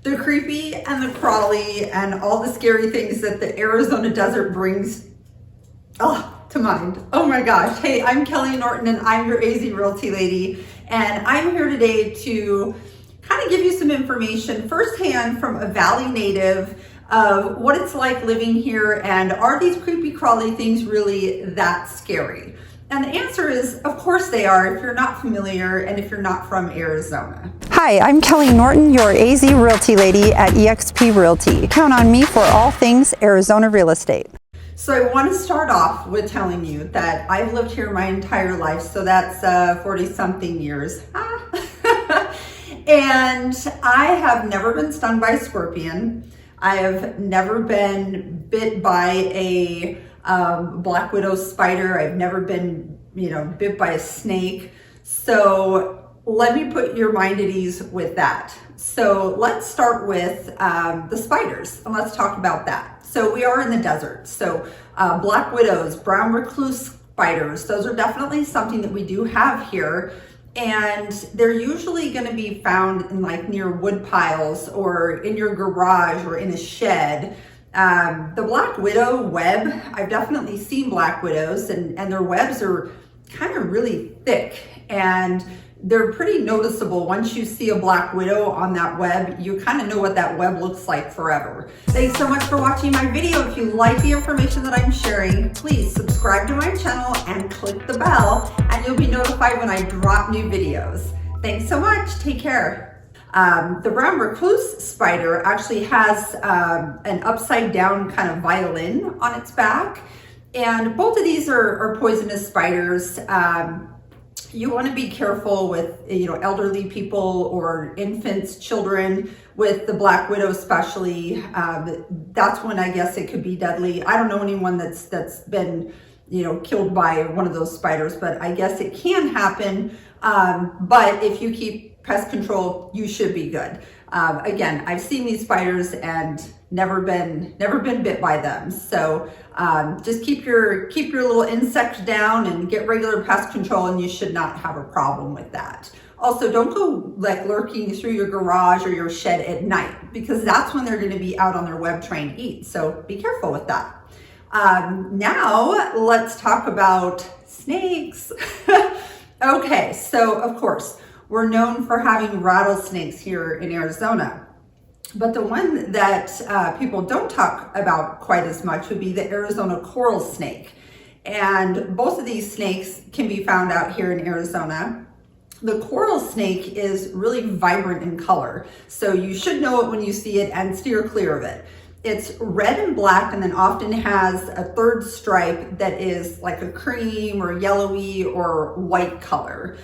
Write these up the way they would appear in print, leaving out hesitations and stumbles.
The creepy and the crawly and all the scary things that the Arizona desert brings to mind. Oh my gosh. Hey, I'm Kelley Norton and I'm your AZ Realty lady. And I'm here today to kind of give you some information firsthand from a Valley native of what it's like living here, and are these creepy crawly things really that scary? And the answer is, of course they are, if you're not familiar and if you're not from Arizona. Hi, I'm Kelley Norton, your AZ Realty lady at EXP Realty. Count on me for all things Arizona real estate. So I want to start off with telling you that I've lived here my entire life, so that's 40-something years. And I have never been stung by a scorpion. I have never been bit by a black widow spider. I've never been, bit by a snake. So let me put your mind at ease with that. So let's start with the spiders, and let's talk about that. So we are in the desert. So black widows, brown recluse spiders, those are definitely something that we do have here. And they're usually going to be found in near wood piles or in your garage or in a shed. The black widow web, I've definitely seen black widows, and their webs are kind of really thick, and they're pretty noticeable. Once you see a black widow on that web, you kind of know what that web looks like forever. Thanks so much for watching my video. If you like the information that I'm sharing, please subscribe to my channel and click the bell, and you'll be notified when I drop new videos. Thanks so much. Take care. The brown recluse spider actually has an upside down kind of violin on its back, and both of these are poisonous spiders. You want to be careful with, elderly people or infants, children, with the black widow especially. That's when I guess it could be deadly. I don't know anyone that's been, killed by one of those spiders, but I guess it can happen. But if you keep pest control, you should be good. Again, I've seen these spiders and never been bit by them. So just keep your little insect down and get regular pest control, and you should not have a problem with that. Also, don't go lurking through your garage or your shed at night, because that's when they're going to be out on their web trying to eat. So be careful with that. Now let's talk about snakes. Okay, so of course, we're known for having rattlesnakes here in Arizona. But the one that people don't talk about quite as much would be the Arizona coral snake. And both of these snakes can be found out here in Arizona. The coral snake is really vibrant in color, so you should know it when you see it and steer clear of it. It's red and black, and then often has a third stripe that is like a cream or yellowy or white color.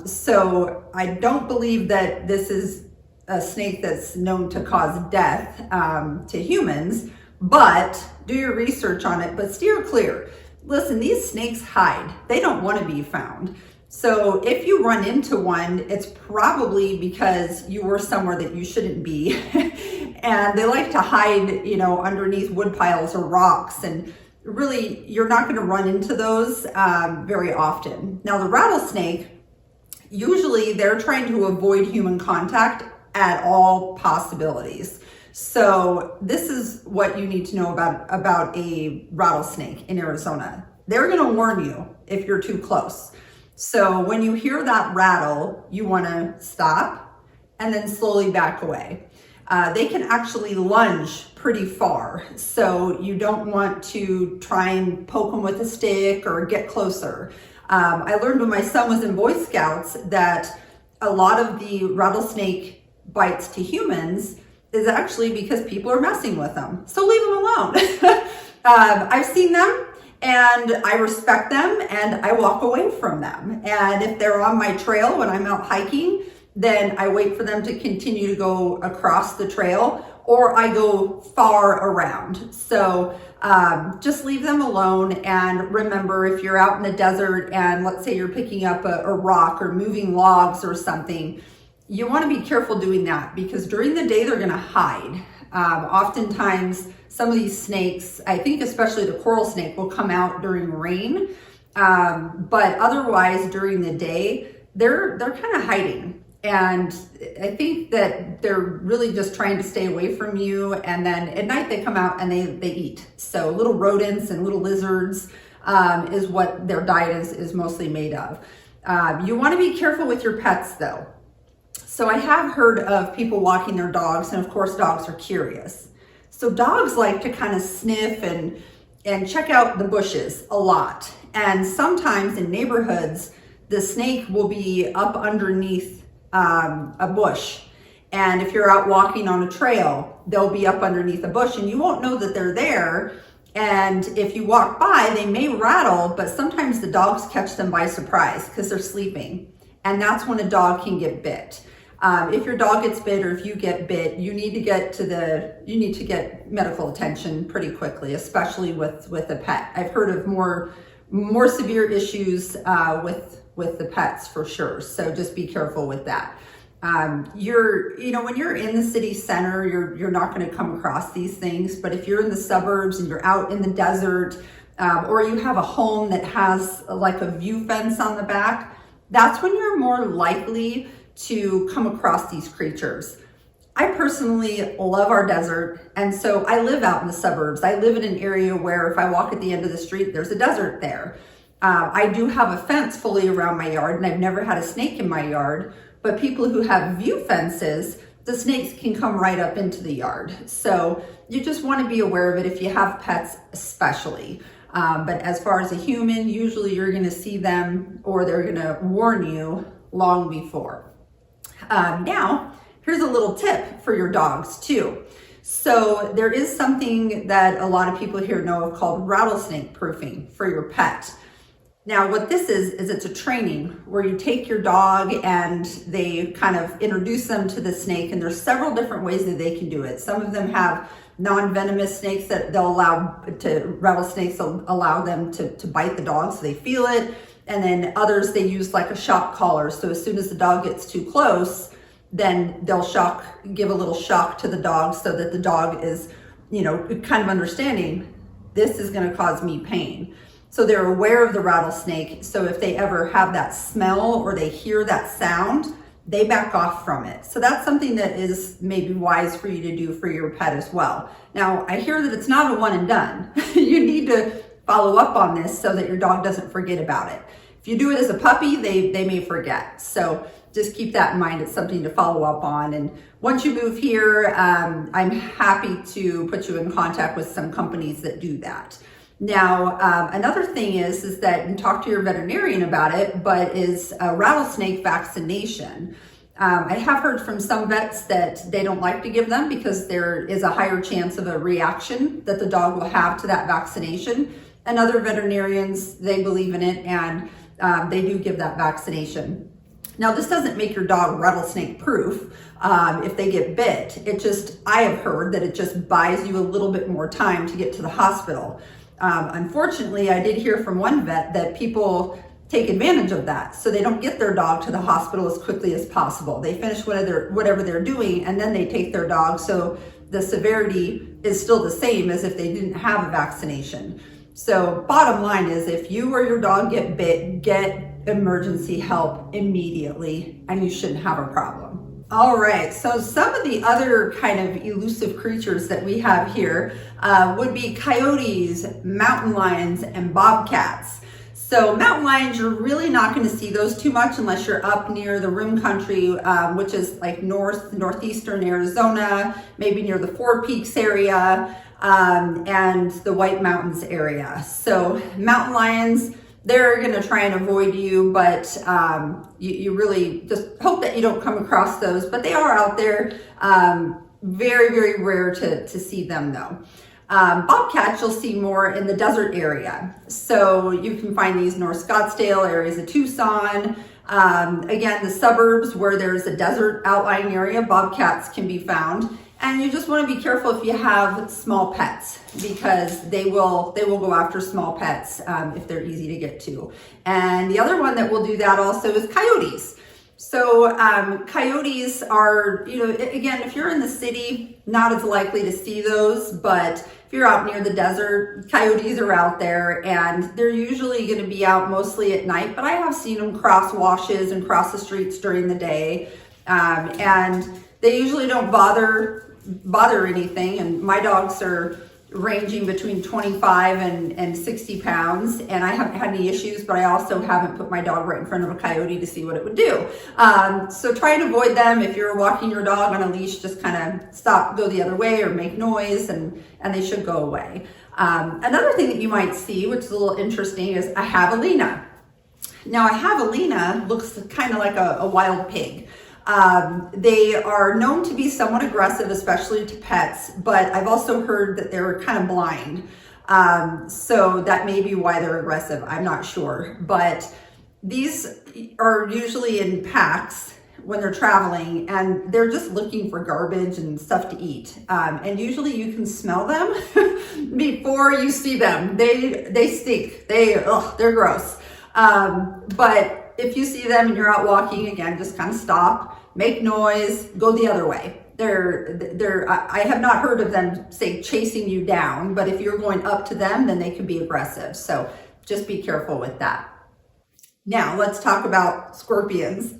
So I don't believe that this is a snake that's known to cause death to humans, but do your research on it, but steer clear. Listen, these snakes hide. They don't want to be found. So if you run into one, it's probably because you were somewhere that you shouldn't be. And they like to hide, underneath wood piles or rocks. And really, you're not going to run into those very often. Now, the rattlesnake, usually they're trying to avoid human contact at all possibilities. So this is what you need to know about a rattlesnake in Arizona. They're going to warn you if you're too close. So when you hear that rattle, you want to stop and then slowly back away. They can actually lunge pretty far, so you don't want to try and poke them with a stick or get closer. I learned when my son was in Boy Scouts that a lot of the rattlesnake bites to humans is actually because people are messing with them. So leave them alone. I've seen them, and I respect them, and I walk away from them. And if they're on my trail when I'm out hiking, then I wait for them to continue to go across the trail, or I go far around. So just leave them alone. And remember, if you're out in the desert and let's say you're picking up a rock or moving logs or something, you want to be careful doing that, because during the day they're going to hide. Oftentimes, some of these snakes, I think especially the coral snake, will come out during rain. But otherwise, during the day, they're kind of hiding. And I think that they're really just trying to stay away from you. And then at night they come out and they eat. So little rodents and little lizards is what their diet is mostly made of. You want to be careful with your pets though. So I have heard of people walking their dogs, and of course dogs are curious. So dogs like to kind of sniff and check out the bushes a lot. And sometimes in neighborhoods, the snake will be up underneath a bush. And if you're out walking on a trail, they'll be up underneath a bush and you won't know that they're there. And if you walk by, they may rattle, but sometimes the dogs catch them by surprise because they're sleeping. And that's when a dog can get bit. If your dog gets bit or if you get bit, you need to get medical attention pretty quickly, especially with a pet. I've heard of more severe issues with the pets for sure. So just be careful with that. When you're in the city center, you're not going to come across these things. But if you're in the suburbs and you're out in the desert, or you have a home that has like a view fence on the back, that's when you're more likely to come across these creatures. I personally love our desert, and so I live out in the suburbs. I live in an area where if I walk at the end of the street, there's a desert there. I do have a fence fully around my yard, and I've never had a snake in my yard, but people who have view fences, the snakes can come right up into the yard. So you just want to be aware of it if you have pets especially. But as far as a human, usually you're going to see them or they're going to warn you long before. Now, here's a little tip for your dogs too. So there is something that a lot of people here know of called rattlesnake proofing for your pet. Now, what this is it's a training where you take your dog and they kind of introduce them to the snake, and there's several different ways that they can do it. Some of them have non-venomous snakes that rattlesnakes will allow them to bite the dog so they feel it. And then others, they use like a shock collar. So as soon as the dog gets too close, then they'll give a little shock to the dog so that the dog is, kind of understanding this is going to cause me pain. So they're aware of the rattlesnake. So if they ever have that smell or they hear that sound, they back off from it. So that's something that is maybe wise for you to do for your pet as well. Now, I hear that it's not a one and done. You need to follow up on this so that your dog doesn't forget about it. If you do it as a puppy, they may forget. So just keep that in mind. It's something to follow up on. And once you move here, I'm happy to put you in contact with some companies that do that. Now, another thing is that, and talk to your veterinarian about it, but is a rattlesnake vaccination. I have heard from some vets that they don't like to give them because there is a higher chance of a reaction that the dog will have to that vaccination. And other veterinarians, they believe in it, and they do give that vaccination. Now, this doesn't make your dog rattlesnake proof if they get bit. I have heard that it just buys you a little bit more time to get to the hospital. Unfortunately, I did hear from one vet that people take advantage of that. So they don't get their dog to the hospital as quickly as possible. They finish whatever they're doing, and then they take their dog. So the severity is still the same as if they didn't have a vaccination. So bottom line is, if you or your dog get bit, get emergency help immediately, and you shouldn't have a problem. All right, so some of the other kind of elusive creatures that we have here would be coyotes, mountain lions, and bobcats. So mountain lions, you're really not going to see those too much unless you're up near the rim country, which is like northeastern Arizona, maybe near the Four Peaks area, and the White Mountains area. So mountain lions, they're going to try and avoid you, but you really just hope that you don't come across those. But they are out there. Very, very rare to see them though. Bobcats you'll see more in the desert area. So you can find these North Scottsdale, areas of Tucson. Again, the suburbs where there's a desert outlying area, bobcats can be found. And you just want to be careful if you have small pets, because they will go after small pets if they're easy to get to. And the other one that will do that also is coyotes. So coyotes are, again, if you're in the city, not as likely to see those, but if you're out near the desert, coyotes are out there, and they're usually going to be out mostly at night, but I have seen them cross washes and cross the streets during the day. And they usually don't bother anything. And my dogs are ranging between 25 and 60 pounds, and I haven't had any issues, but I also haven't put my dog right in front of a coyote to see what it would do. So try and avoid them. If you're walking your dog on a leash, just kind of stop, go the other way, or make noise, and they should go away. Another thing that you might see, which is a little interesting, is a javelina. Now, a javelina looks kind of like a wild pig. They are known to be somewhat aggressive, especially to pets, but I've also heard that they're kind of blind. So that may be why they're aggressive. I'm not sure, but these are usually in packs when they're traveling, and they're just looking for garbage and stuff to eat. And usually you can smell them before you see them. They stink. They're gross. But if you see them and you're out walking, again, just kind of stop, make noise, go the other way. I have not heard of them, say, chasing you down, but if you're going up to them, then they can be aggressive. So just be careful with that. Now let's talk about scorpions.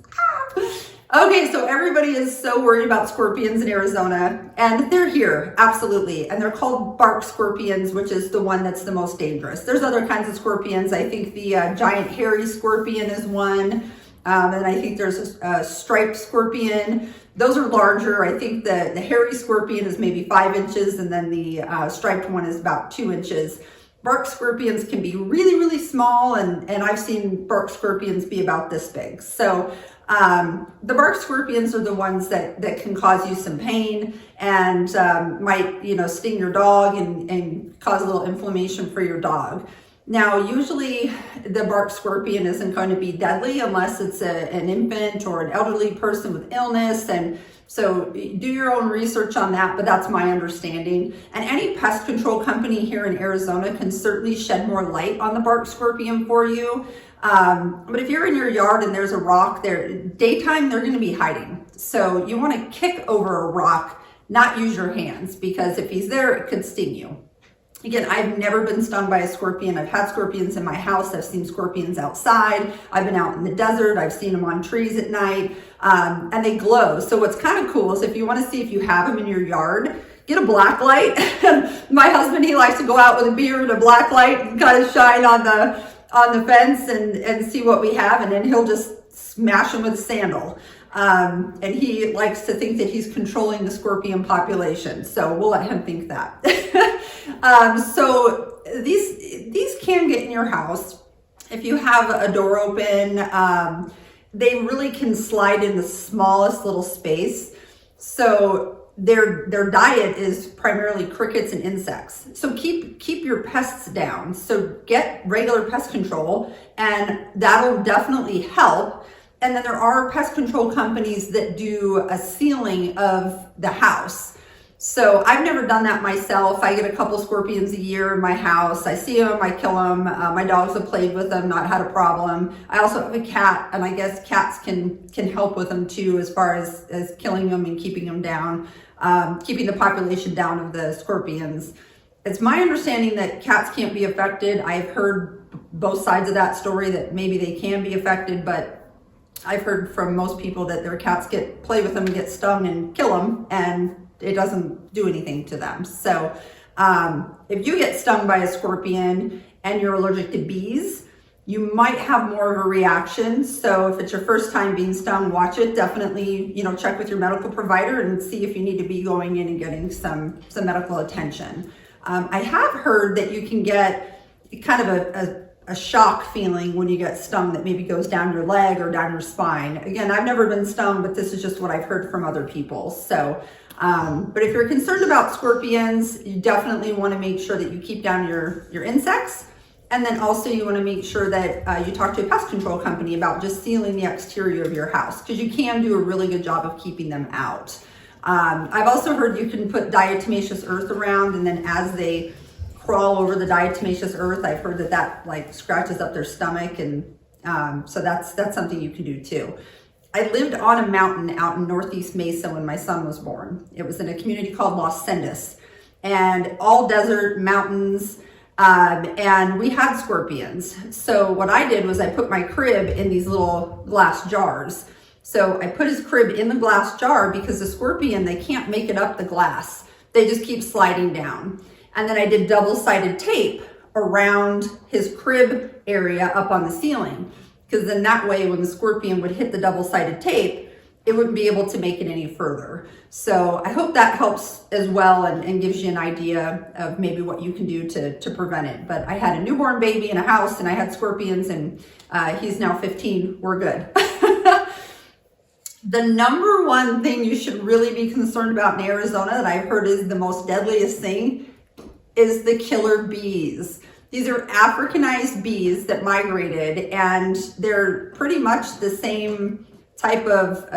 Okay, so everybody is so worried about scorpions in Arizona, and they're here, absolutely. And they're called bark scorpions, which is the one that's the most dangerous. There's other kinds of scorpions. I think the giant hairy scorpion is one. And I think there's a striped scorpion. Those are larger. I think the hairy scorpion is maybe 5 inches, and then the striped one is about 2 inches. Bark scorpions can be really, really small, and I've seen bark scorpions be about this big. So the bark scorpions are the ones that can cause you some pain and might, sting your dog and cause a little inflammation for your dog. Now, usually the bark scorpion isn't going to be deadly unless it's an infant or an elderly person with illness. And so do your own research on that, but that's my understanding. And any pest control company here in Arizona can certainly shed more light on the bark scorpion for you. But if you're in your yard and there's a rock there, daytime, they're going to be hiding. So you want to kick over a rock, not use your hands, because if he's there, it could sting you. Again, I've never been stung by a scorpion. I've had scorpions in my house. I've seen scorpions outside. I've been out in the desert. I've seen them on trees at night, and they glow. So what's kind of cool is if you want to see if you have them in your yard, get a black light. My husband, he likes to go out with a beer and a black light and kind of shine on the fence and see what we have, and then he'll just smash them with a sandal. And he likes to think that he's controlling the scorpion population. So we'll let him think that. So these can get in your house. If you have a door open, they really can slide in the smallest little space. So their diet is primarily crickets and insects. So keep your pests down. So get regular pest control, and that'll definitely help. And then there are pest control companies that do a sealing of the house. So I've never done that myself. I get a couple scorpions a year in my house. I see them, I kill them. My dogs have played with them, not had a problem. I also have a cat, and I guess cats can help with them too, as far as killing them and keeping them down, keeping the population down of the scorpions. It's my understanding that cats can't be affected. I've heard both sides of that story, that maybe they can be affected, but I've heard from most people that their cats play with them and get stung and kill them, and it doesn't do anything to them. So if you get stung by a scorpion and you're allergic to bees, you might have more of a reaction. So if it's your first time being stung, watch it. Definitely, check with your medical provider and see if you need to be going in and getting some medical attention. I have heard that you can get kind of a shock feeling when you get stung that maybe goes down your leg or down your spine. Again, I've never been stung, but this is just what I've heard from other people. So, but if you're concerned about scorpions, you definitely want to make sure that you keep down your insects. And then also you want to make sure that you talk to a pest control company about just sealing the exterior of your house, because you can do a really good job of keeping them out. I've also heard you can put diatomaceous earth around, and then as they crawl over the diatomaceous earth, I've heard that like scratches up their stomach, and so that's something you can do too. I lived on a mountain out in Northeast Mesa when my son was born. It was in a community called Los Sendas, and all desert mountains, and we had scorpions. So what I did was I put my crib in these little glass jars. So I put his crib in the glass jar because the scorpion, they can't make it up the glass. They just keep sliding down. And then I did double-sided tape around his crib area up on the ceiling, because then that way when the scorpion would hit the double-sided tape, it wouldn't be able to make it any further. So I hope that helps as well and gives you an idea of maybe what you can do to prevent it. But I had a newborn baby in a house and I had scorpions, and he's now 15. We're good. The number one thing you should really be concerned about in Arizona that I've heard is the most deadliest thing is the killer bees. These are Africanized bees that migrated, and they're pretty much the same type of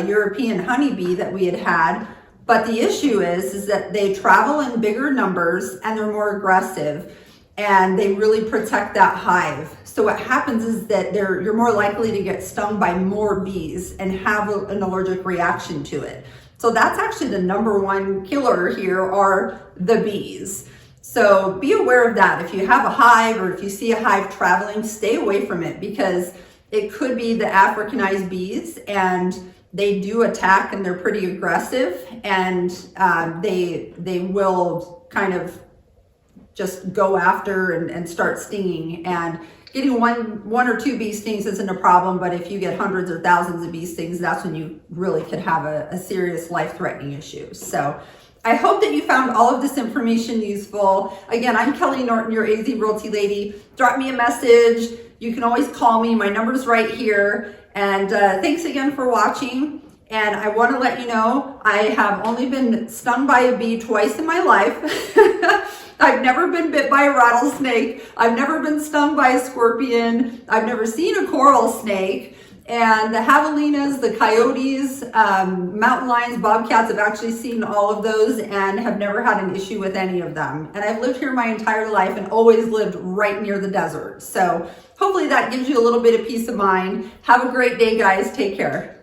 European honeybee that we had. But the issue is that they travel in bigger numbers and they're more aggressive, and they really protect that hive. So what happens is that you're more likely to get stung by more bees and have an allergic reaction to it. So that's actually the number one killer here, are the bees. So be aware of that. If you have a hive or if you see a hive traveling, stay away from it, because it could be the Africanized bees, and they do attack and they're pretty aggressive, and they will kind of just go after and start stinging. And getting one or two bee stings isn't a problem, but if you get hundreds or thousands of bee stings, that's when you really could have a serious life-threatening issue. So I hope that you found all of this information useful. Again, I'm Kelley Norton, your AZ Realty lady. Drop me a message. You can always call me. My number's right here. And thanks again for watching. And I want to let you know, I have only been stung by a bee twice in my life. I've never been bit by a rattlesnake. I've never been stung by a scorpion. I've never seen a coral snake. And the javelinas, the coyotes, mountain lions, bobcats, I've actually seen all of those and have never had an issue with any of them. And I've lived here my entire life and always lived right near the desert. So hopefully that gives you a little bit of peace of mind. Have a great day, guys. Take care.